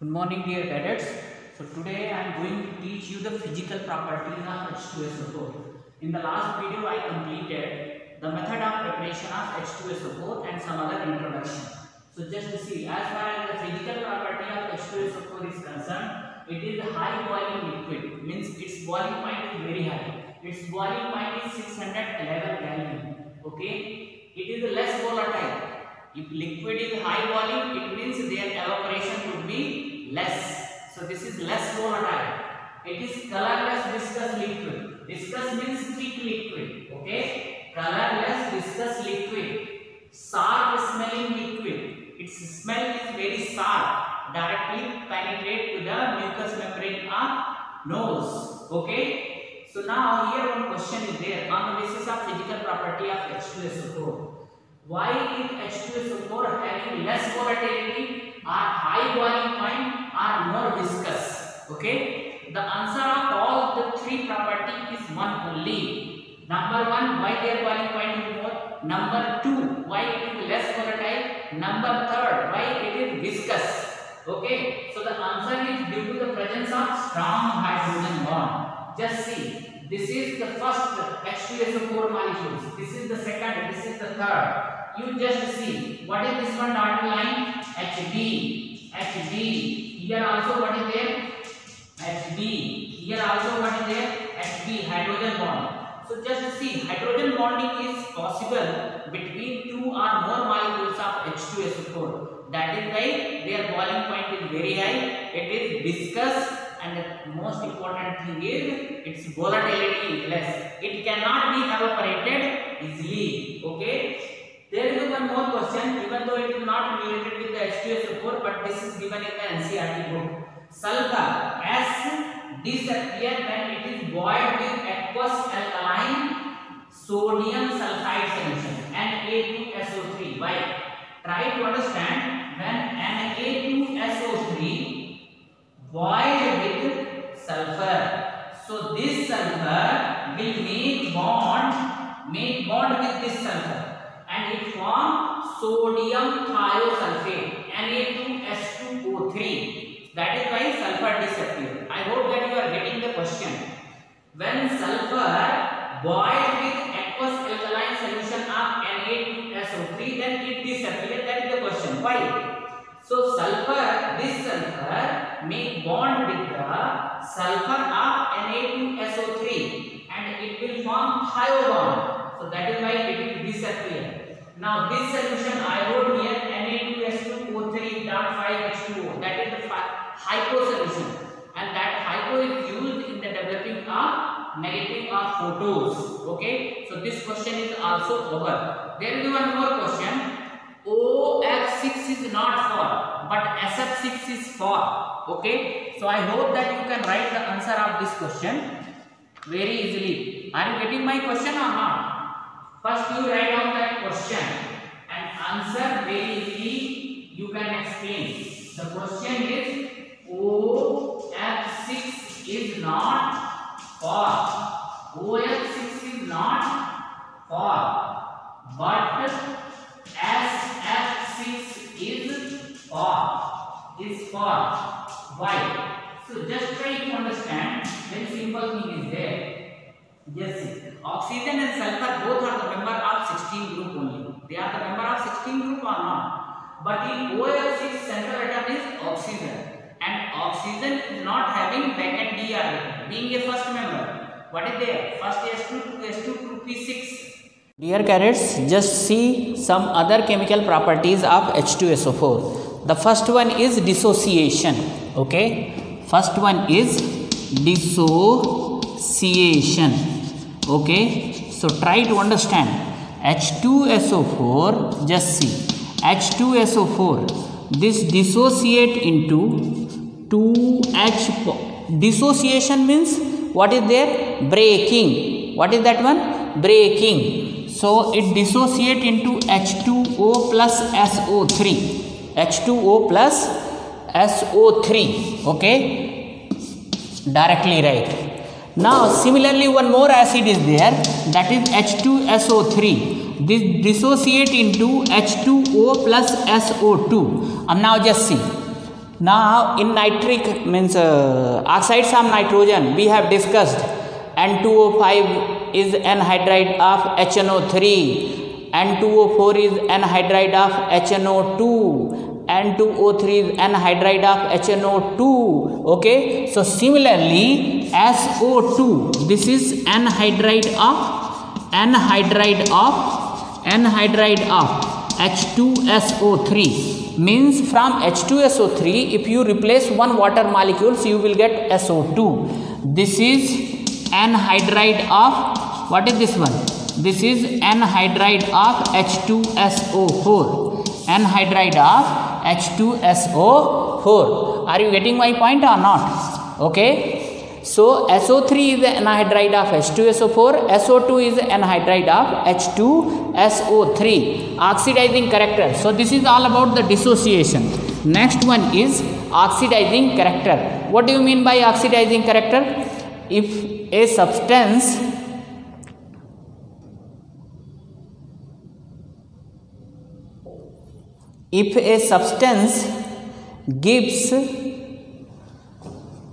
Good morning, dear cadets. So today I am going to teach you the physical properties of H2SO4. In the last video I completed the method of preparation of H2SO4 and some other introduction. So just to see, as far as the physical property of H2SO4 is concerned, it is a high boiling liquid, means its boiling point is very high. Its boiling point is 611 Kelvin. Okay, it is less volatile. If liquid is high boiling, it means their evaporation would be less. So this is less volatile. It is colorless viscous liquid. Viscous means thick liquid. Okay, colorless viscous liquid. Sharp smelling liquid. Its smell is very sharp. Directly penetrate to the mucous membrane of nose. Okay. So now here one question is there on the basis of physical property of H2SO4. Why is H2SO4 having less volatility or high boiling point or more viscous? Okay, the answer of all the three property is one only. Number one, why their boiling point is more. Number two, why it is less volatile. Number third, why it is viscous. Okay, so the answer is due to the presence of strong hydrogen bond. Just see. This is the first H2SO4 molecules. This is the second. This is the third. You just see. What is this one dotted line? HB. HB. Here also what is there? HB. Here also what is there? HB. Hydrogen bond. So just see. Hydrogen bonding is possible between two or more molecules of H2SO4. That is why their boiling point is very high. It is viscous. And the most important thing is its volatility is less. It cannot be evaporated easily. Okay. There is one more question, even though it is not related with the H2SO4, but this is given in the NCERT book. Sulfur S disappears when it is boiled with aqueous alkaline sodium sulfide solution Na2SO3. Why? Try to understand when Na2SO3 boiled with sulfur. So this sulfur will make bond with this sulfur and it form sodium thiosulfate Na2S2O3. That is why sulfur disappears. I hope that you are getting the question. When sulfur boiled with aqueous alkaline solution of Na2SO3, then it disappears. That is the question. Why? So sulfur, this sulfur make bond with the sulfur of Na2SO3 and it will form thio bond. So that is why it will disappear. Now this solution I wrote here Na2S2O3 dot 5H2O. That is the hypo solution, and that hypo is used in the developing of negative of photos. Okay. So this question is also over. There is one more question. OF6 is not for, but SF6 is for. Okay, so I hope that you can write the answer of this question very easily. Are you getting my question or not? First you write down that question and answer very easily. You can explain. The question is OF6 is not for. OF6 is not for, but SF6 is for. Why? So just try to understand. Very simple thing is there. Just see. Oxygen and sulfur both are the member of 16 group only. They are the member of 16 group or not? But in OF6 central atom is oxygen, and oxygen is not having vacant d orbital, being a first member. What is there? First S2 to S2 to P6. Dear cadets, just see some other chemical properties of H2SO4. The first one is dissociation. Okay, first one is dissociation. Okay, so try to understand. H2SO4, just see, H2SO4, this dissociate into 2H. Dissociation means what is there? Breaking. What is that one? Breaking. So it dissociate into H2O plus SO3. H2O plus SO3. Okay, directly write. Now similarly one more acid is there, that is H2SO3. This dissociate into H2O plus SO2. And now just see, Now in nitric means oxides of nitrogen we have discussed N2O5 is anhydride of HNO3, N2O4 is anhydride of HNO2, N2O3 is anhydride of HNO2. Okay, so similarly SO2, this is anhydride of H2SO3. Means from H2SO3 if you replace one water molecules you will get SO2. This is anhydride of, what is this one? This is anhydride of H2SO4. Anhydride of H2SO4. Are you getting my point or not? Okay. So SO3 is the anhydride of H2SO4, SO2 is the anhydride of H2SO3. Oxidizing character. So this is all about the dissociation. Next one is oxidizing character. What do you mean by oxidizing character? If a substance gives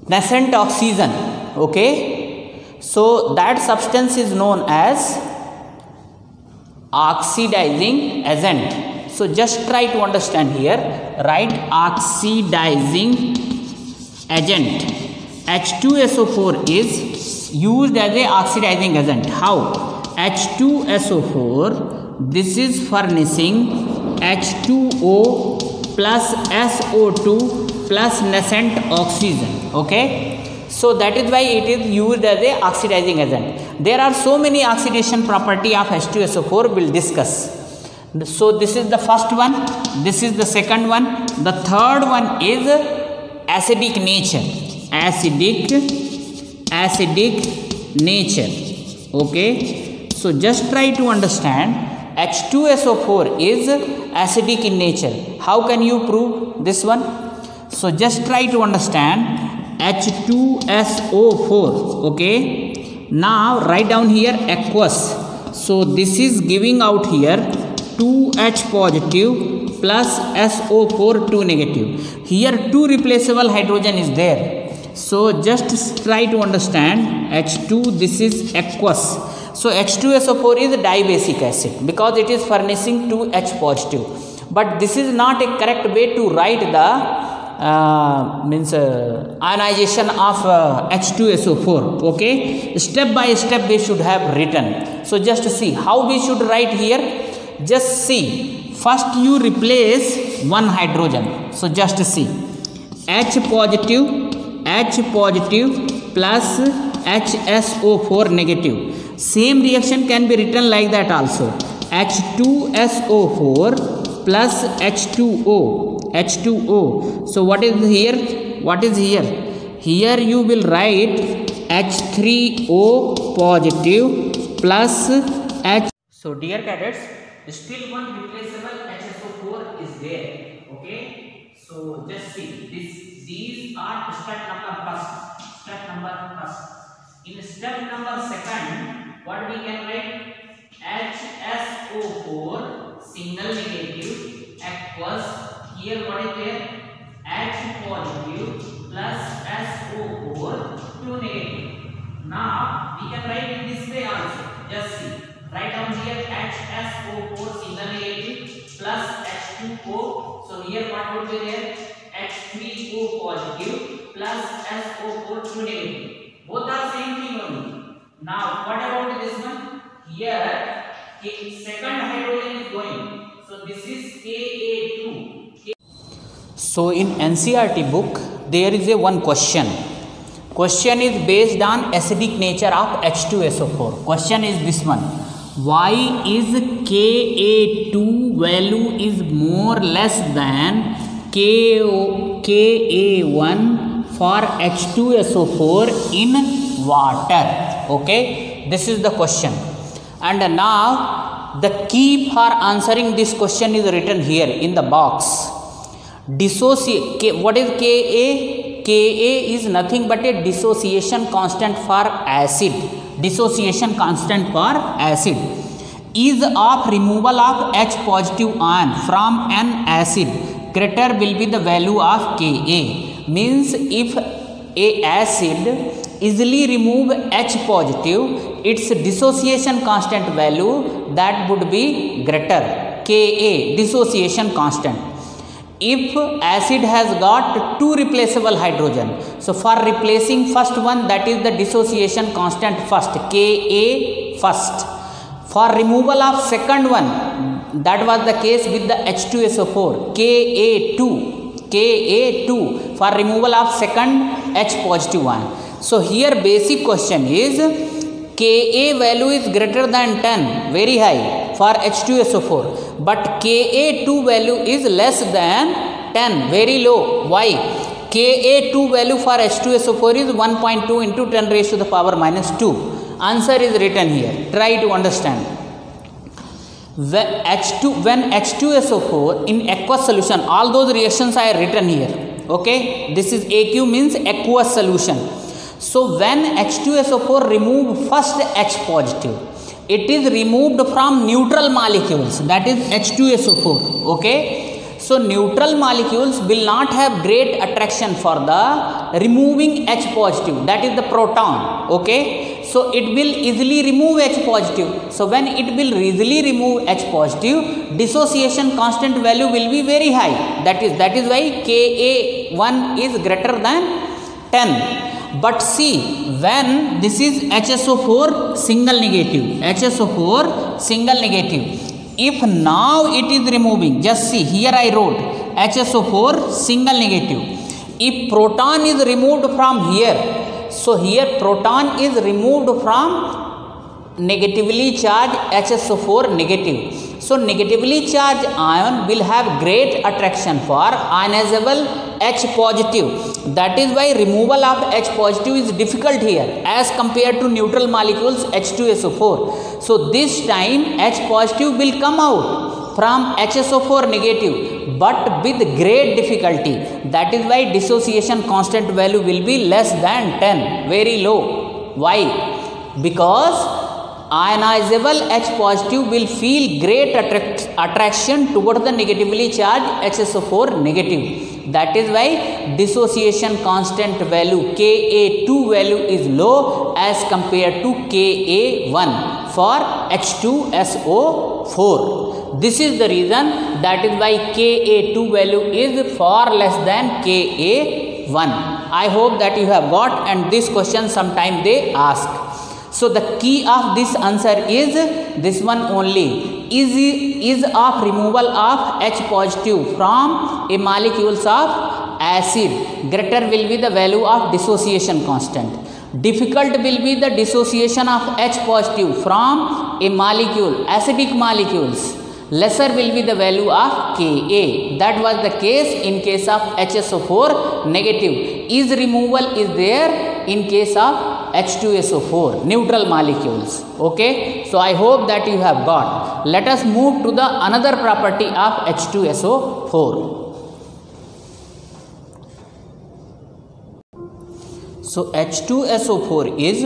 nascent oxygen, okay, so that substance is known as oxidizing agent. So just try to understand here, write oxidizing agent. H2SO4 is used as a oxidizing agent. How? H2SO4, this is furnishing H2O plus SO2 plus nascent oxygen. Okay, so that is why it is used as a oxidizing agent. There are so many oxidation property of H2SO4 we'll discuss. So this is the first one, this is the second one, the third one is acidic nature. Acidic nature. Okay, so just try to understand H2SO4 is acidic in nature. How can you prove this one? So just try to understand H2SO4. Okay, now write down here aqueous. So this is giving out here 2H positive plus SO4 2 negative. Here 2 replaceable hydrogen is there. So just try to understand H2, this is aqueous. So H2SO4 is dibasic acid because it is furnishing 2H positive. But this is not a correct way to write the ionization of H2SO4. Okay, step by step we should have written. So just see how we should write here. Just see, first you replace one hydrogen. So just see, H positive plus HSO4 negative. Same reaction can be written like that also. H2SO4 plus H2O. So what is here? What is here? Here you will write H3O positive plus H. So dear cadets, still one replaceable HSO4 is there. Okay. So just see this. These are step number first. In step number second, what we can write? HSO4 single negative aqueous. Here what is there? H positive plus SO4 2 negative. Now we can write in this way also. Just see. Write down here HSO4 single negative plus H2O. So here what would be there? H3O positive plus SO4 2 negative. Both are same thing only. Now what about this one? Here second hydrogen is going. So this is Ka2. So in NCERT book there is a one question. Question is based on acidic nature of H2SO4. Question is this one. Why is Ka2 value is more less than Ka1 for H2SO4 in water? Okay, this is the question. And now the key for answering this question is written here in the box. Dissociate. What is Ka? Ka is nothing but a dissociation constant for acid. Dissociation constant for acid is of removal of H positive ion from an acid greater will be the value of Ka. Means if a acid easily remove H positive, its dissociation constant value that would be greater, Ka, dissociation constant. If acid has got 2 replaceable hydrogen, so for replacing first one, that is the dissociation constant first, Ka first. For removal of second one, that was the case with the H2SO4, Ka2 for removal of second H positive one. So here basic question is, Ka value is greater than 10, very high for H2SO4, but Ka2 value is less than 10, very low. Why? Ka2 value for H2SO4 is 1.2 into 10 raised to the power minus 2. Answer is written here. Try to understand. When H2SO4 in aqueous solution, all those reactions are written here. Okay, this is AQ, means aqueous solution. So when H2SO4 remove first H positive, it is removed from neutral molecules, that is H2SO4. Okay, so neutral molecules will not have great attraction for the removing H positive, that is the proton. Okay, so it will easily remove H positive. So when it will easily remove H positive, dissociation constant value will be very high. That is why Ka1 is greater than 10. But see, when this is HSO4 single negative, if now it is removing, just see here I wrote HSO4 single negative. If proton is removed from here, so here proton is removed from negatively charged HSO4 negative. So negatively charged ion will have great attraction for ionizable H positive. That is why removal of H positive is difficult here as compared to neutral molecules H2SO4. So this time H positive will come out from HSO4 negative, but with great difficulty. That is why dissociation constant value will be less than 10, very low. Why? Because ionizable H positive will feel great attraction towards the negatively charged HSO4 negative. That is why dissociation constant value Ka2 value is low as compared to Ka1 for H2SO4. This is the reason, that is why Ka2 value is far less than Ka1. I hope that you have got, and this question sometime they ask. So the key of this answer is this one only, is of removal of H positive from a molecules of acid, greater will be the value of dissociation constant. Difficult will be the dissociation of H positive from a molecule, acidic molecules. Lesser will be the value of Ka. That was the case in case of HSO4 negative. Is removal is there in case of H2SO4 neutral molecules. Okay, so I hope that you have got. Let us move to the another property of H2SO4. So H2SO4 is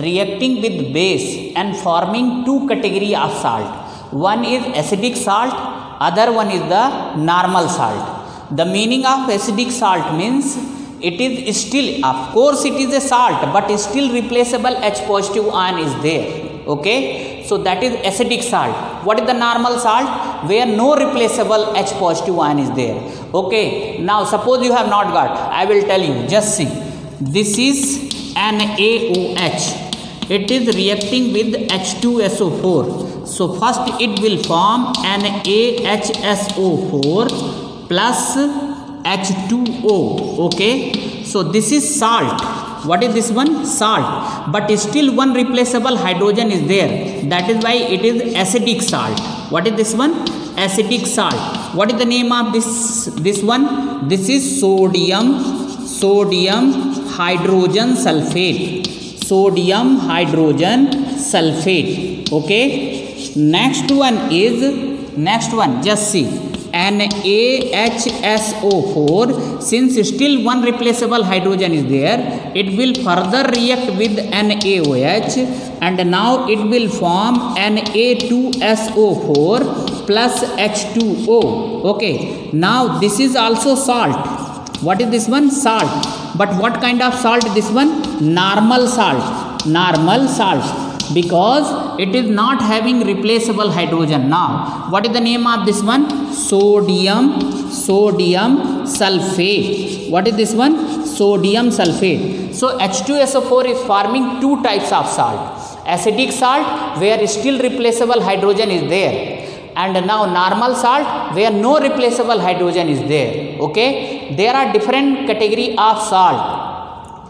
reacting with base and forming two category of salt. One is acidic salt, other one is the normal salt. The meaning of acidic salt means it is still, of course it is a salt, but still replaceable H positive ion is there. Okay, so that is acidic salt. What is the normal salt? Where no replaceable H positive ion is there. Okay, now suppose you have not got, I will tell you, just see. This is NaOH. It is reacting with H2SO4. So first it will form NaHSO4 plus H2O. Okay, so this is salt. What is this one? Salt. But still one replaceable hydrogen is there. That is why it is acidic salt. What is this one? Acidic salt. What is the name of this one? This is sodium hydrogen sulfate. Sodium hydrogen sulfate. Okay, next one, just see, NaHSO4. Since still one replaceable hydrogen is there, it will further react with NaOH, and now it will form Na2SO4 plus H2O. Okay, now this is also salt. What is this one? Salt. But what kind of salt? This one? Normal salt. Normal salt, because it is not having replaceable hydrogen. Now what is the name of this one? Sodium sulfate. What is this one? Sodium sulfate. So H2SO4 is forming two types of salt: acidic salt, where still replaceable hydrogen is there, and now normal salt, where no replaceable hydrogen is there. Okay, there are different category of salt: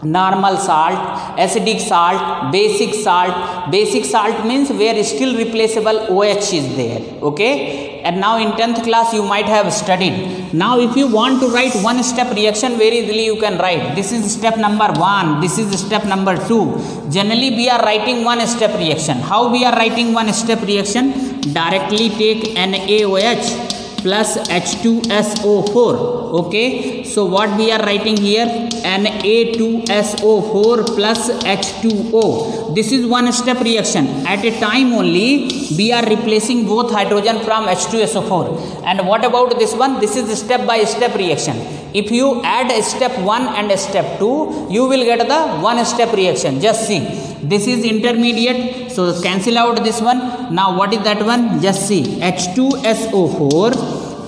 normal salt, acidic salt, basic salt. Basic salt means where still replaceable OH is there. Okay, and now in 10th class you might have studied. Now if you want to write one step reaction, very easily you can write. This is step number 1, this is step number 2. Generally we are writing one step reaction. How we are writing one step reaction? Directly take NaOH plus H2SO4. Okay, so what we are writing here? Na2SO4 plus H2O. This is one step reaction. At a time only we are replacing both hydrogen from H2SO4. And what about this one? This is step by step reaction. If you add step 1 and step 2, you will get the one step reaction. Just see, this is intermediate, so cancel out this one. Now what is that one? Just see, H2SO4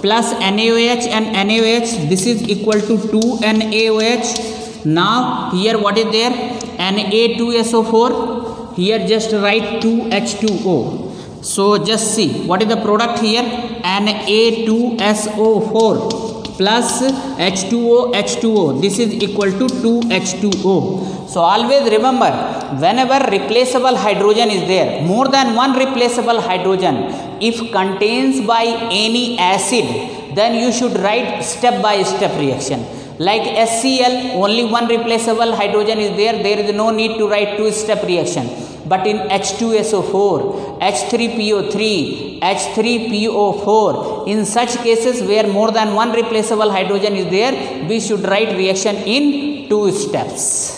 plus NaOH and NaOH, this is equal to 2 NaOH. Now here what is there? Na2SO4. Here just write 2 H2O. So just see, what is the product here? Na2SO4 plus H2O, H2O. This is equal to 2 H2O. So always remember, whenever replaceable hydrogen is there, more than one replaceable hydrogen, if contains by any acid, then you should write step by step reaction. Like HCl, only one replaceable hydrogen is there, there is no need to write two step reaction. But in H2SO4, H3PO3, H3PO4, in such cases where more than one replaceable hydrogen is there, we should write reaction in two steps.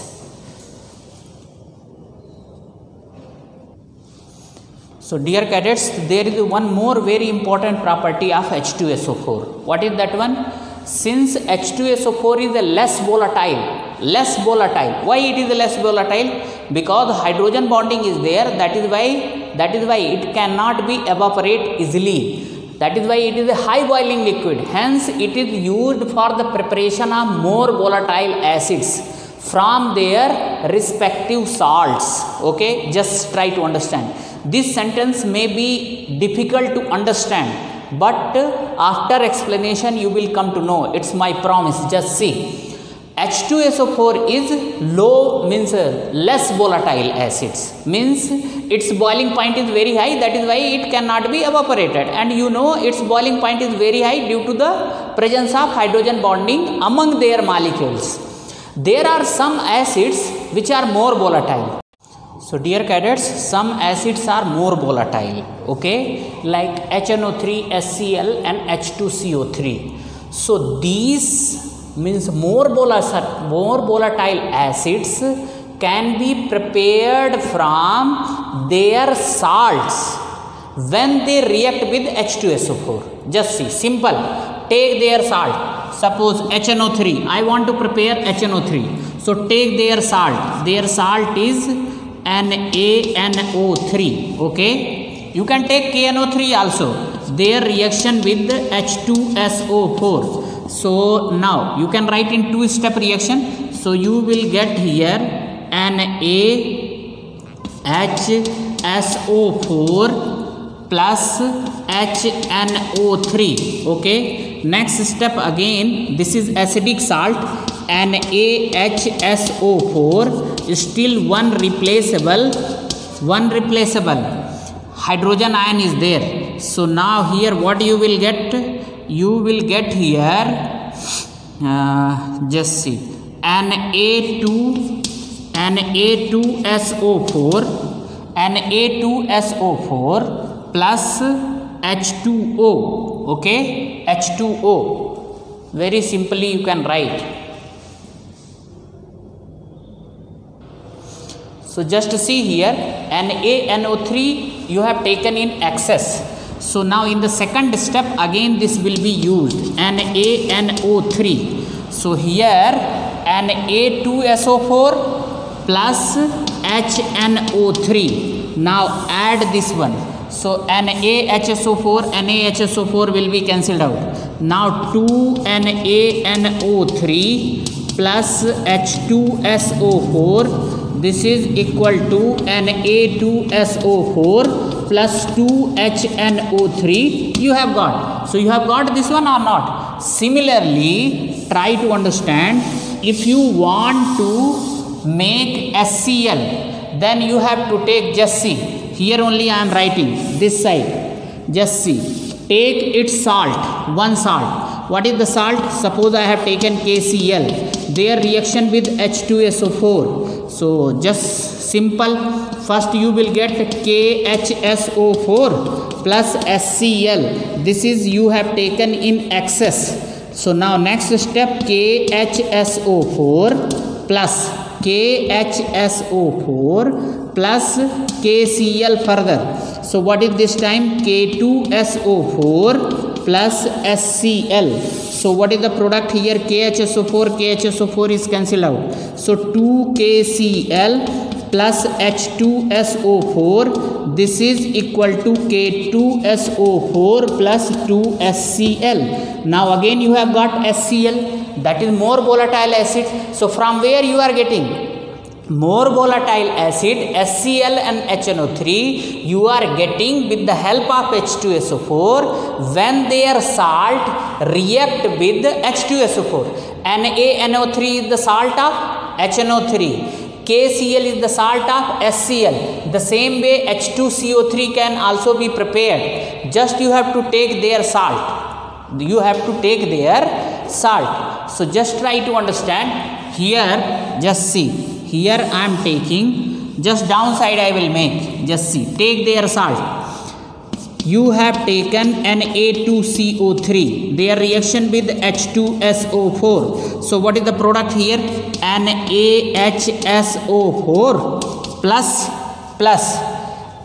So dear cadets, there is one more very important property of H2SO4. What is that one? Since H2SO4 is a less volatile. Why it is less volatile? Because hydrogen bonding is there. That is why it cannot be evaporate easily. That is why it is a high boiling liquid. Hence it is used for the preparation of more volatile acids from their respective salts. Okay, just try to understand. This sentence may be difficult to understand, but after explanation you will come to know. It's my promise. Just see, H2SO4 is low, means less volatile acids, means its boiling point is very high. That is why it cannot be evaporated, and you know its boiling point is very high due to the presence of hydrogen bonding among their molecules. There are some acids which are more volatile. So dear cadets, some acids are more volatile, okay, like HNO3, HCl and H2CO3. So these means more volatile acids can be prepared from their salts when they react with H2SO4. Just see, simple, take their salt, suppose HNO3, I want to prepare HNO3. So take their salt is NaNO3, okay. You can take KNO3 also, their reaction with the H2SO4. So now you can write in two step reaction. So you will get here NaHSO4 plus HNO3, okay. Next step again, this is acidic salt, NaHSO4, still one replaceable hydrogen ion is there. So now here what you will get? You will get here just see, Na2SO4 plus H2O, okay, H2O. Very simply you can write. So just see here, NaNO3 you have taken in excess. So now in the second step again this will be used, NaNO3. So here Na2SO4 plus HNO3. Now add this one. So NaHSO4 will be cancelled out. Now 2NaNO3 plus H2SO4. This is equal to Na2SO4 plus 2HNO3 you have got. So you have got this one or not? Similarly, try to understand, if you want to make HCl, then you have to take, just see, here only I am writing this side, just see, take its salt, one salt. What is the salt? Suppose I have taken KCl, their reaction with H2SO4. So just simple, first you will get KHSO4 plus HCl. This is you have taken in excess. So now next step, KHSO4 plus KHSO4 plus KCl further. So what is this time? K2SO4 plus HCl. So what is the product here? KHSO4 is cancelled out. So 2KCl plus H2SO4. This is equal to K2SO4 plus 2HCl. Now again you have got HCl, that is more volatile acid. So from where you are getting more volatile acid, HCl and HNO3, you are getting with the help of H2SO4 when their salt react with H2SO4. NaNO3 is the salt of HNO3. KCl is the salt of HCl. The same way H2CO3 can also be prepared. Just you have to take their salt. You have to take their salt. So just try to understand. Here, just see. Here I am taking, just downside I will make. Just see. Take their salt. You have taken Na2CO3. Their reaction with H2SO4. So what is the product here? NaHSO4 plus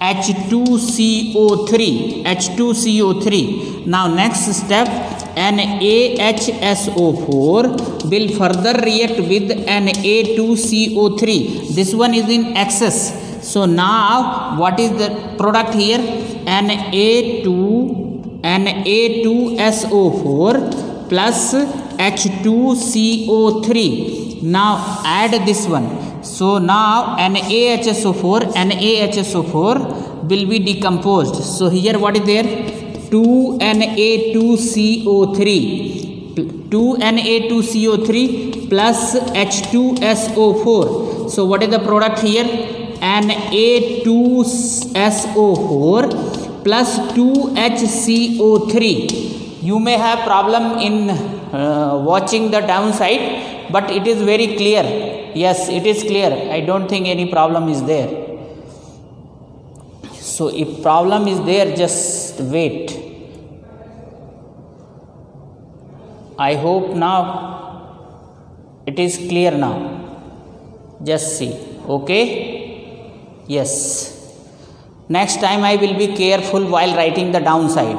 H2CO3. Now next step, NaHSO4 will further react with Na2CO3. This one is in excess. So now what is the product here? Na2SO4 plus H2CO3. Now add this one. So now NaHSO4 will be decomposed. So here what is there? 2Na2CO3 plus H2SO4. So what is the product here? Na2SO4 plus 2HCO3. You may have problem in watching the downside, but it is very clear. Yes, it is clear. I don't think any problem is there. So if problem is there, just wait. I hope now it is clear now. Just see. Okay. Yes. Next time I will be careful while writing the downside.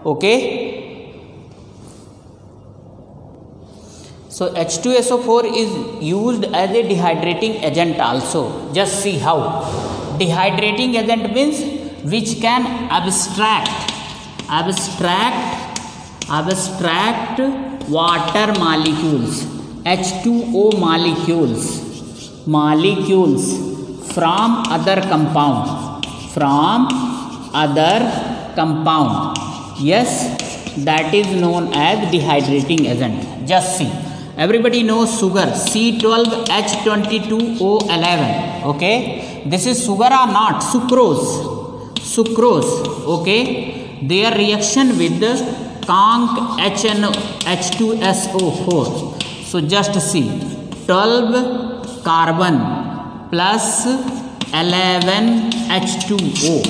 Okay. So H2SO4 is used as a dehydrating agent also. Just see how. Dehydrating agent means which can abstract water molecules, H2O molecules from other compound. Yes, that is known as dehydrating agent. Just see. Everybody knows sugar, C12H22O11. Okay. This is sugar or not? Sucrose. Okay. Their reaction with the conc H2SO4. So just see. 12 carbon plus 11 H2O.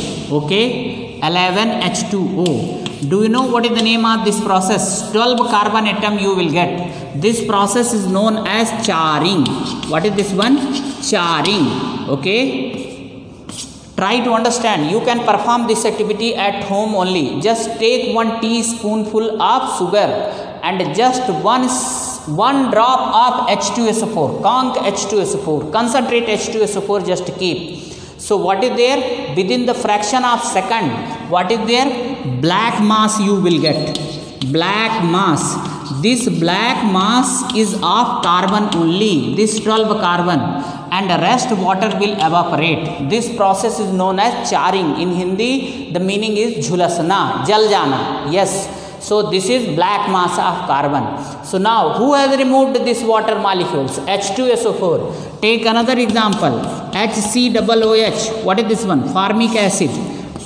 Okay. 11 H2O. Do you know what is the name of this process? 12 carbon atom you will get. This process is known as charring. What is this one? Charring. Okay. Try to understand. You can perform this activity at home only. Just take 1 teaspoonful of sugar and just one drop of H2SO4, conc H2SO4, concentrate H2SO4 just keep. So what is there? Within the fraction of second, what is there? Black mass you will get. Black mass. This black mass is of carbon only. This 12 carbon. And the rest water will evaporate. This process is known as charring. In Hindi, the meaning is jhulasna, jal jana. Yes. So this is black mass of carbon. So now, who has removed this water molecules? H2SO4. Take another example. HCOOH. What is this one? Formic acid.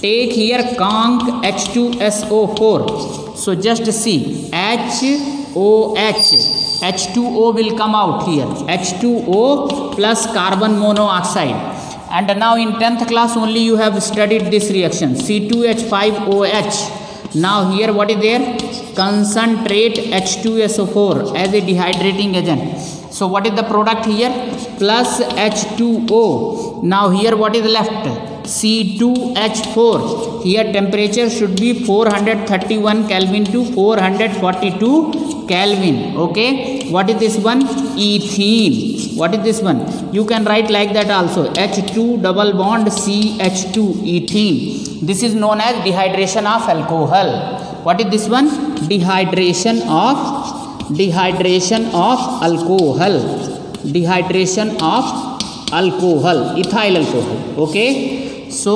Take here conc H2SO4. So just see HOH. H2O will come out here. H2O plus carbon monoxide. And now in 10th class only you have studied this reaction. C2H5OH. Now here what is there? Concentrate H2SO4 as a dehydrating agent. So what is the product here? Plus H2O. Now here what is left? C2H4. Here temperature should be 431 Kelvin to 442 Kelvin. Okay. What is this one? Ethene. What is this one? You can write like that also. H2 double bond CH2 ethene. This is known as dehydration of alcohol. What is this one? Dehydration of alcohol. Dehydration of alcohol. Ethyl alcohol. Okay. So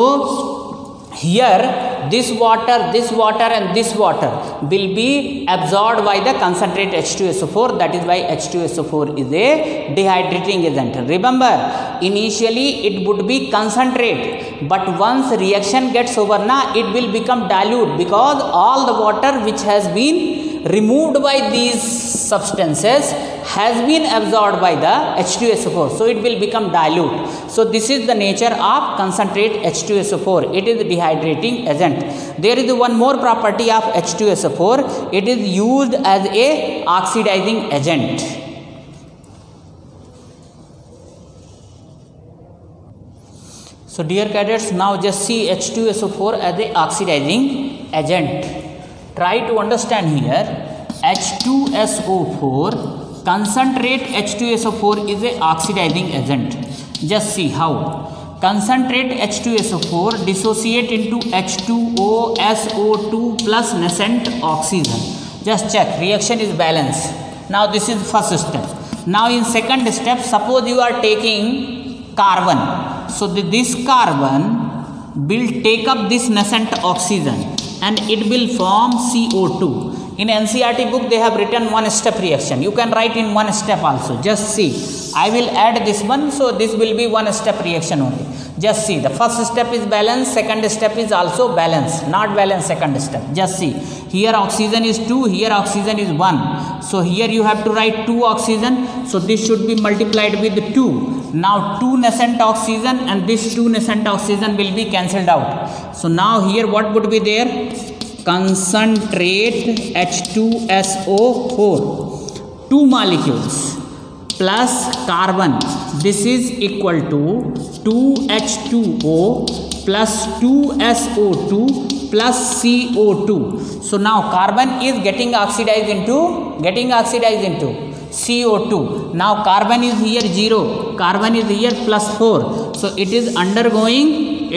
here this water and this water will be absorbed by the concentrate H2SO4. That is why H2SO4 is a dehydrating agent. Remember, initially it would be concentrate, but once reaction gets over, it will become dilute, because all the water which has been removed by these substances has been absorbed by the H2SO4. So it will become dilute. So this is the nature of concentrate H2SO4. It is a dehydrating agent. There is one more property of H2SO4. It is used as a oxidizing agent. So dear cadets, now just see H2SO4 as a oxidizing agent. Try to understand here. H2SO4, concentrate H2SO4 is a oxidizing agent. Just see how. Concentrate H2SO4 dissociate into H2O, SO2 plus nascent oxygen. Just check, reaction is balanced. Now this is first step. Now in second step, suppose you are taking carbon. So this carbon will take up this nascent oxygen and it will form CO2. In NCERT book they have written one step reaction. You can write in one step also. Just see. I will add this one. So this will be one step reaction only. Just see. The first step is balance. Second step is also balance. Not balance second step. Just see. Here oxygen is 2. Here oxygen is 1. So here you have to write 2 oxygen. So this should be multiplied with 2. Now 2 nascent oxygen and this 2 nascent oxygen will be cancelled out. So now here what would be there? Concentrate H2SO4, 2 molecules plus carbon. This is equal to 2H2O plus 2SO2 plus CO2. So now carbon is getting oxidized into CO2. Now carbon is here 0, carbon is here plus 4. So it is undergoing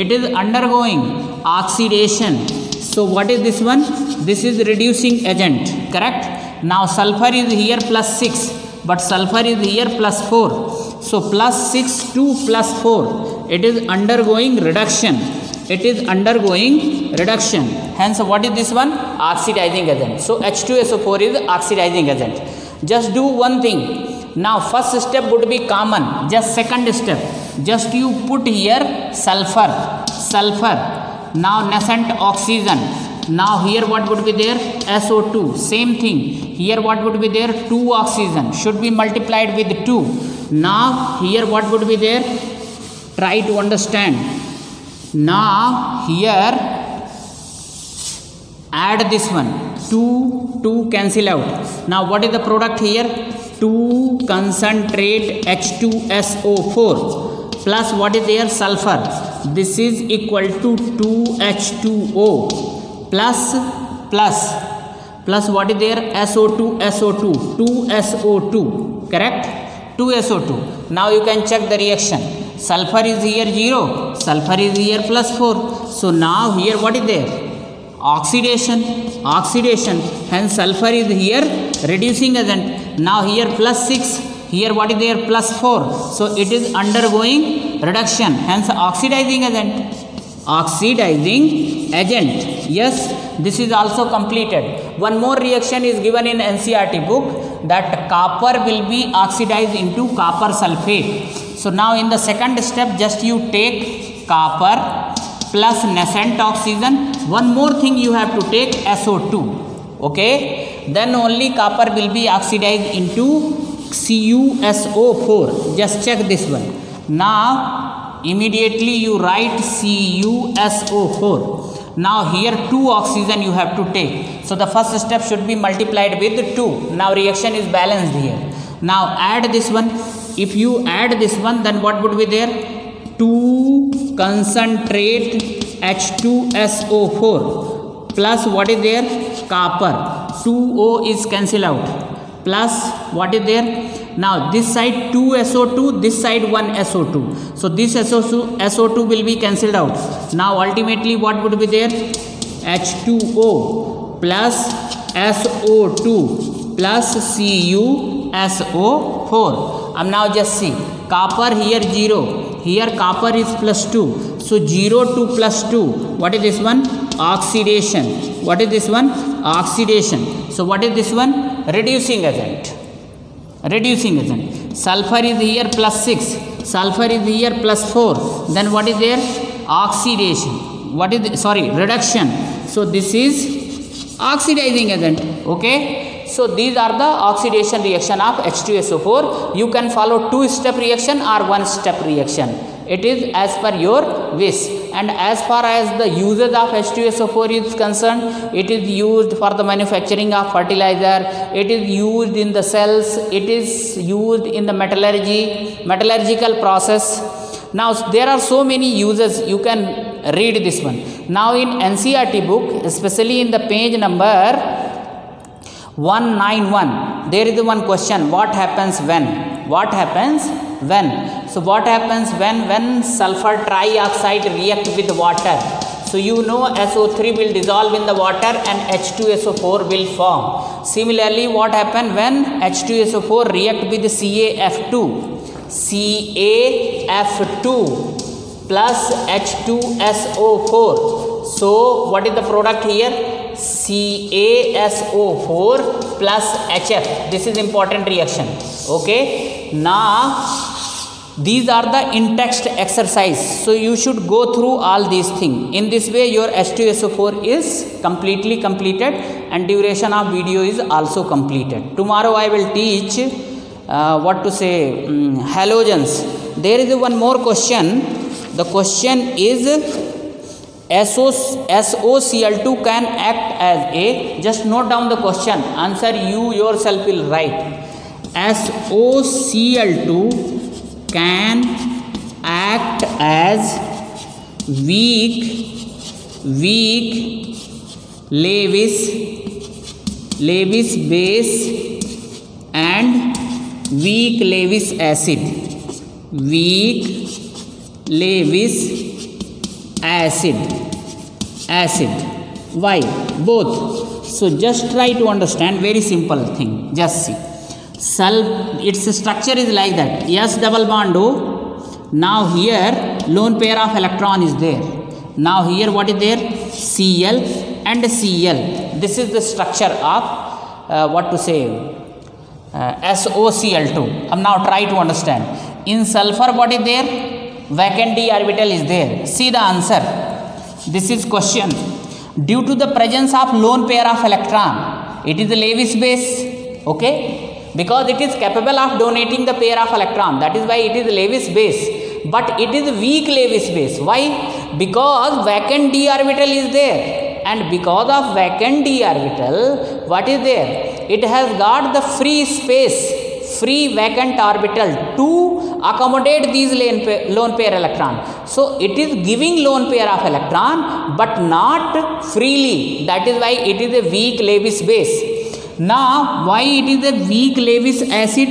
oxidation. So what is this one? This is reducing agent, correct? Now sulfur is here plus 6, but sulfur is here plus 4. So plus 6 to plus 4. It is undergoing reduction. Hence what is this one? Oxidizing agent. So H2SO4 is oxidizing agent. Just do one thing. Now first step would be common. Just second step. Just you put here sulfur. Now nascent oxygen. Now here what would be there? SO2. Same thing. Here what would be there? 2 oxygen. Should be multiplied with 2. Now here what would be there? Try to understand. Now here add this one. 2 cancel out. Now what is the product here? 2 concentrate H2SO4 plus what is there? Sulfur. this is equal to 2H2O plus what is there? SO2, 2SO2, correct? 2SO2. Now you can check the reaction. Sulfur is here 0, sulfur is here +4. So now here what is there? Oxidation. Hence sulfur is here reducing agent. Now here +6, here what is there? +4. So it is undergoing reduction, hence oxidizing agent. Yes, this is also completed. One more reaction is given in NCERT book, that copper will be oxidized into copper sulfate. So now in the second step, just you take copper plus nascent oxygen. One more thing you have to take SO2. Okay, then only copper will be oxidized into CuSO4. Just check this one. Now immediately you write CuSO4. Now here 2 oxygen you have to take. So the first step should be multiplied with 2. Now reaction is balanced here. Now add this one. If you add this one, then what would be there? 2 concentrate H2SO4 plus what is there? Copper. 2O is cancelled out. Plus what is there? Now this side 2SO2, this side 1SO2. So this SO2 will be cancelled out. Now ultimately what would be there? H2O plus SO2 plus CuSO4. Now just see, copper here 0, here copper is +2. So 0 to +2, what is this one? Oxidation. What is this one? Oxidation. So what is this one? Reducing agent. Sulfur is here +6, sulfur is here +4. Then what is there? Oxidation. Reduction. So this is oxidizing agent. Okay. So these are the oxidation reaction of H2SO4. You can follow 2-step reaction or 1-step reaction. It is as per your wish. And as far as the uses of H2SO4 is concerned, it is used for the manufacturing of fertilizer, it is used in the cells, it is used in the metallurgical process. Now there are so many uses, you can read this one. Now in NCERT book, especially in the page number 191, there is one question: what happens when? So what happens when sulfur trioxide react with water? So you know SO3 will dissolve in the water and H2SO4 will form. Similarly, what happens when H2SO4 react with CaF2 plus H2SO4. So what is the product here? CaSO4 plus HF. This is important reaction. Okay. Now these are the in-text exercise. So you should go through all these things. In this way your H2SO4 is completely completed and duration of video is also completed. Tomorrow I will teach halogens. There is one more question. The question is SOCl2 can act as a, just note down the question, answer you yourself will write. SOCl2 can act as weak Lewis base and weak Lewis acid. Why? Both. So just try to understand, very simple thing. Just see. Its structure is like that. S double bond O. Now here lone pair of electron is there. Now here what is there? Cl and Cl. This is the structure of SOCl2. Now try to understand. In sulfur what is there? Vacant d orbital is there. See the answer. This is question. Due to the presence of lone pair of electron, it is a Lewis base. Okay. Because it is capable of donating the pair of electron, that is why it is Lewis base, but it is weak Lewis base. Why? Because vacant d orbital is there, and because of vacant d orbital, what is there? It has got the free space free vacant orbital to accommodate these lone pair electron. So it is giving lone pair of electron but not freely. That is why it is a weak Lewis base. Now why it is a weak Lewis acid?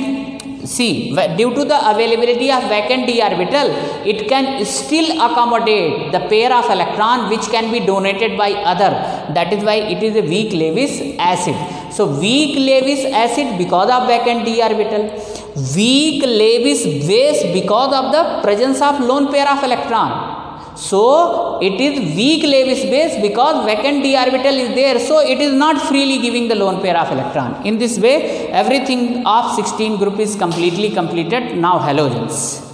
See, due to the availability of vacant d orbital, it can still accommodate the pair of electron which can be donated by other. That is why it is a weak Lewis acid. So weak Lewis acid because of vacant d orbital, weak Lewis base because of the presence of lone pair of electron. So it is weak Lewis base because vacant d orbital is there, so it is not freely giving the lone pair of electron. In this way everything of 16 group is completely completed. Now halogens.